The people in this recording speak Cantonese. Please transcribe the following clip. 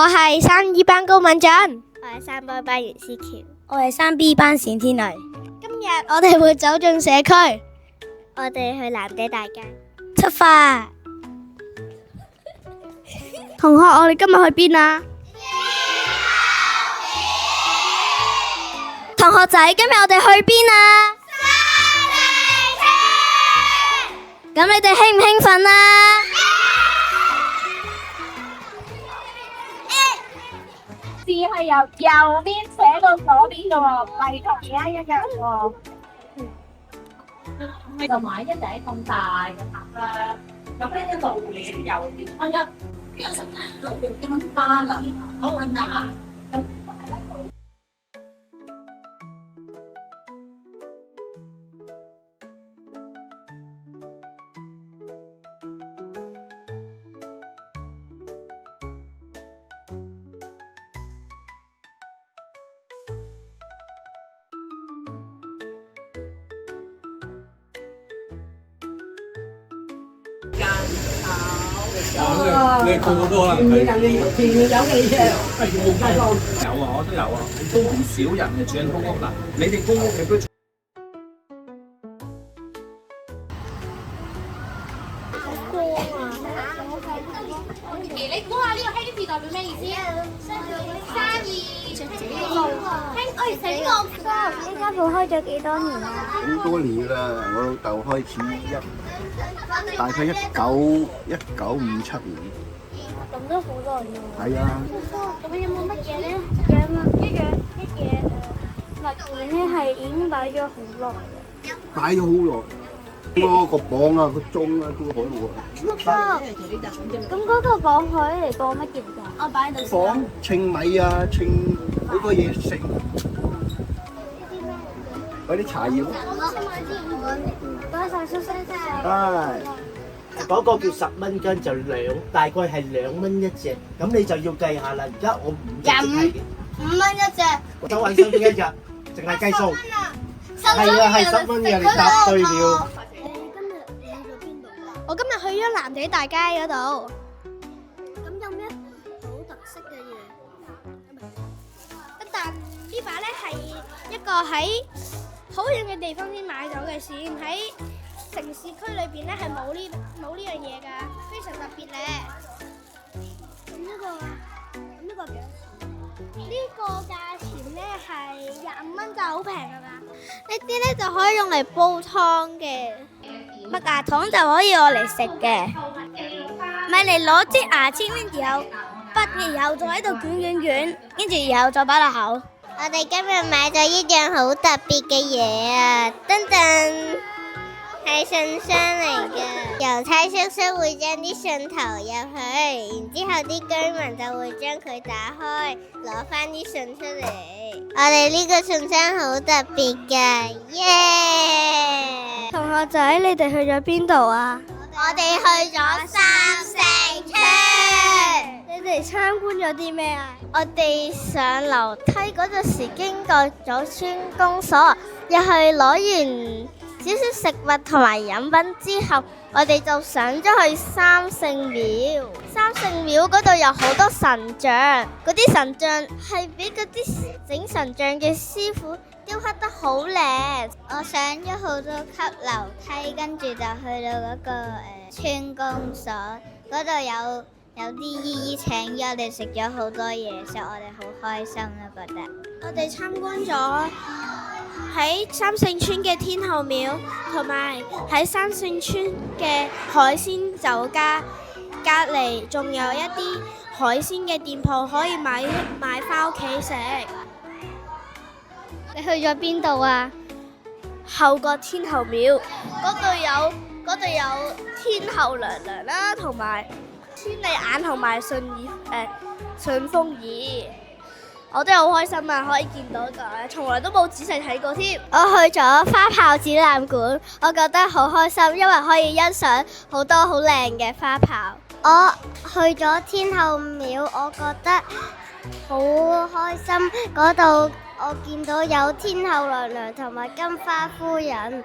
係3E班高敏俊，我係3B班袁思喬，我係3B班冼天麗。今日我哋會走進社區，我哋去藍地大街出發。同學，我哋今日去邊啊？同學仔，今日我哋去邊啊？咁你哋興唔興奮啊？字係由右邊寫到左邊嘅喎，唔係同而家一樣喎。就買一頂咁大嘅盒啦，咁呢啲路連右邊分一路邊花啦，好啊。你個個都可能係有啊，我都有啊，都唔少人嘅住緊公屋嗱，你哋公屋嘅都。你估下呢個興字代表咩意思啊？生意興醒目呢間鋪開咗幾多年啊？好多年啦，我老豆開始大概1957年。咁都好耐喎。係啊。咁有冇乜嘢咧？一樣物件咧係已經擺咗好耐嘅。擺咗好耐。嗰個磅啊，個鐘啊，都好耐。咁嗰個磅可以嚟磅乜嘢㗎？我擺喺度。磅稱米啊，稱好多嘢食。嗰啲柴葉。多謝叔叔。係，嗰個叫10蚊斤就大概係2蚊一隻，咁你就要計下啦。而家我5蚊一隻，就揾手邊一隻，淨係計數。係啊，係10蚊嘅，你答對了。我今日去咗藍地大街嗰度。咁有咩好特色嘅嘢？但呢把咧係一個喺好遠嘅地方先買到嘅線，喺城市區裏邊咧係冇呢樣嘢㗎，非常特別咧。咁呢個幾多錢？呢個價錢咧係25蚊，就好平㗎嘛。呢啲咧就可以用嚟煲湯嘅，麥芽糖就可以攞嚟食嘅。咪嚟攞支牙籤，跟住有筆，然後再喺度捲，跟住然後再擺落口。我哋今日買咗一樣好特別嘅嘢啊！噔噔，係信箱嚟嘅。郵差叔叔會將啲信投入去，然之後啲居民就會將佢打開，攞翻啲信出嚟。我哋呢個信箱好特別嘅，耶！同學仔，你哋去咗邊度啊？我哋去咗三聖村。你哋參觀咗啲咩啊？我哋上樓梯嗰陣時經過咗村公所，入去攞完少少食物同埋飲品之後，我哋就上咗去三聖廟。三聖廟嗰度有好多神像，嗰啲神像係俾嗰啲整神像嘅師傅雕刻得好靚。我上咗好多級樓梯，跟住就去到嗰個村公所嗰度有啲姨姨請咗我哋食咗好多嘢，所以我哋好開心啦，覺得。我哋參觀咗喺三聖村嘅天后廟，同埋喺三聖村嘅海鮮酒家，隔離仲有一啲海鮮嘅店鋪可以買返屋企食。你去咗邊度啊？後角天后廟嗰度有天后娘娘啦，同埋千里眼同埋順風耳，我都好開心啊！可以見到㗎，從來都冇仔細睇過添。我去咗花炮展覽館，我覺得好開心，因為可以欣賞好多好靚嘅花炮。我去咗天后廟，我覺得好開心，嗰度我見到有天后娘娘同埋金花夫人。